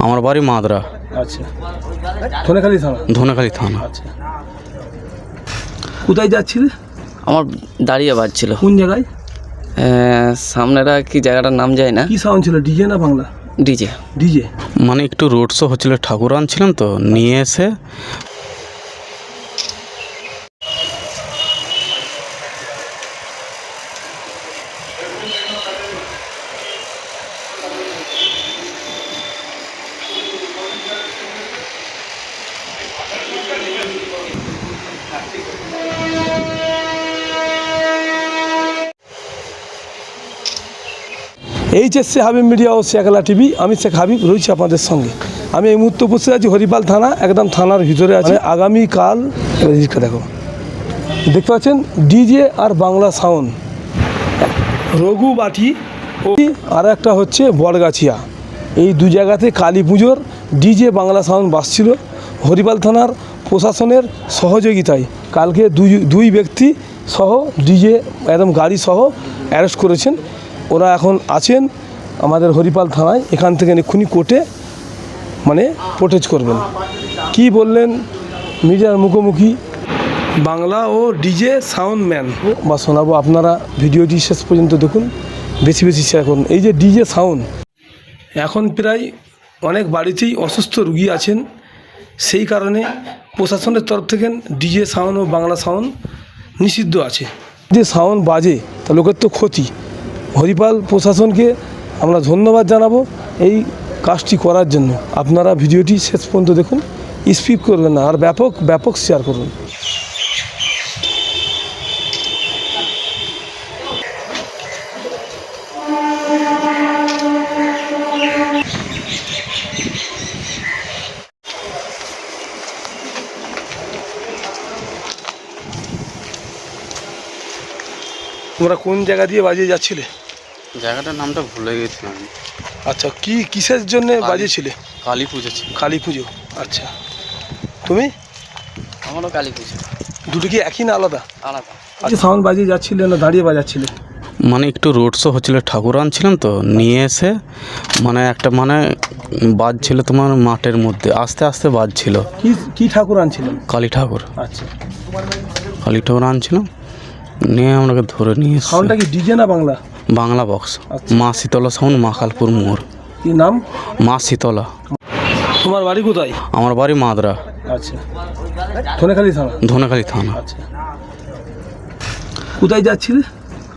আমার বাড়ি মাদ্রা। আচ্ছা, ধনেখালি থানা। ধনেখালি থানা। আচ্ছা, কোথায় যাচ্ছিলে? আমার দাঁড়িয়ে বাজছিল। কোন জায়গায়? সামনেরা কি জায়গাটার নাম যায় না। কি সাউন্ড ছিল, ডিজে না বাংলা? ডিজে। ডিজে মানে একটু রোড শো হচ্ছিল, ঠাকুর আনছিলাম তো, নিয়ে এসে এইচএসসি হাবিব মিডিয়া ও শেখালা টিভি, আমি শেখ হাবিব রয়েছি আপনাদের সঙ্গে। আমি এই মুহূর্তে উপস্থিত আছি হরিপাল থানা, একদম থানার ভিতরে আছে। আগামীকাল দেখো, দেখতে পাচ্ছেন ডিজে আর বাংলা সাউন্ড, রঘুবাটি ও আর একটা হচ্ছে বড়গাছিয়া, এই দু জায়গাতে কালী পুজোর ডিজে বাংলা সাউন্ড বাজছিল। হরিপাল থানার প্রশাসনের সহযোগিতায় কালকে দুই ব্যক্তি সহ ডিজে একদম গাড়ি সহ অ্যারেস্ট করেছেন। ওরা এখন আছেন আমাদের হরিপাল থানায়। এখান থেকে এক্ষুনি কোর্টে প্রোটেস্ট করবেন। কি বললেন মিডিয়ার মুখোমুখি বাংলা ও ডিজে সাউন্ড ম্যান বা শোনাবো। আপনারা ভিডিওটি শেষ পর্যন্ত দেখুন, বেশি বেশি শেয়ার করুন। এই যে ডিজে সাউন্ড, এখন প্রায় অনেক বাড়িতেই অসুস্থ রুগী আছেন, সেই কারণে প্রশাসনের তরফ থেকে DJ sound oh Bangla sound নিষিদ্ধ আছে। যে সাউন্ড বাজে তা লোকের তো ক্ষতি। হরিপাল প্রশাসনকে আমরা ধন্যবাদ জানাবো এই কাজটি করার জন্য। আপনারা ভিডিওটি শেষ পর্যন্ত দেখুন, স্কিপ করবেন না, আর ব্যাপক শেয়ার করুন। তোমরা কোন জায়গা দিয়ে বাজিয়ে যাচ্ছিলে? জায়গাটার নামটা ভুলে গেছিলাম। আচ্ছা, কিসের জন্য বাজিয়েছিলে? কালী পুজো ছিল। কালী পুজো। আচ্ছা, তুমি? আমারও কালী পুজো। দুটো কি একই না আলাদা? আলাদা। আচ্ছা, সাউন্ড বাজিয়ে যাচ্ছিলে না দাঁড়িয়ে বাজাচ্ছিলে? মানে একটু রোড শো হচ্ছিল, ঠাকুর আনছিলাম তো, নিয়ে এসে একটা বাজছিল তোমার মাঠের মধ্যে, আস্তে আস্তে বাজছিল। কি ঠাকুর আনছিলেন? কালী ঠাকুর। আচ্ছা, কালী ঠাকুর আনছিলাম, নিয়ে আমাকে ধরে নিয়ে এসে। সাউন্ডটা কি ডিজে না বাংলা? বাংলা বক্স। আচ্ছা। মা শীতলা সাউন্ড, মাকালপুর মোড়। কি নাম? মা শীতলা। তোমার বাড়ি কোথায়? আমার বাড়ি মাদ্রা। আচ্ছা, ধনেখালি থানা। ধনেখালি থানা। আচ্ছা, কোথায় যাচ্ছিলে?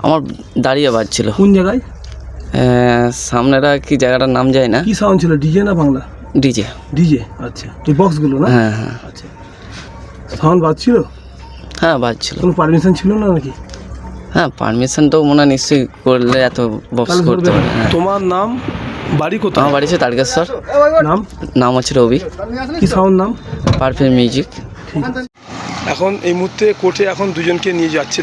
আমার দাঁড়িয়ে বাজছিল। কোন জায়গায়? সামনেরা কি জায়গাটার নাম যায় না। কি সাউন্ড ছিল, ডিজে না বাংলা? ডিজে। ডিজে। আচ্ছা, এই বক্সগুলো না? হ্যাঁ হ্যাঁ। আচ্ছা, সাউন্ড বাজছিল? হ্যাঁ বাজছিল। কোনো পারমিশন ছিল না নাকি? হ্যাঁ, পারমিশন তো মনে হয় নিশ্চয়ই করলে এত বক্স করতে পারে। হ্যাঁ। তোমার নাম, বাড়ি কোথায়? আমার বাড়ি হচ্ছে তারকেশ্বর। নাম হচ্ছে রবি। কি সাউন্ড নাম? Perfect music. এখন এই মুহূর্তে কোর্টে এখন দুজনকে নিয়ে যাচ্ছে।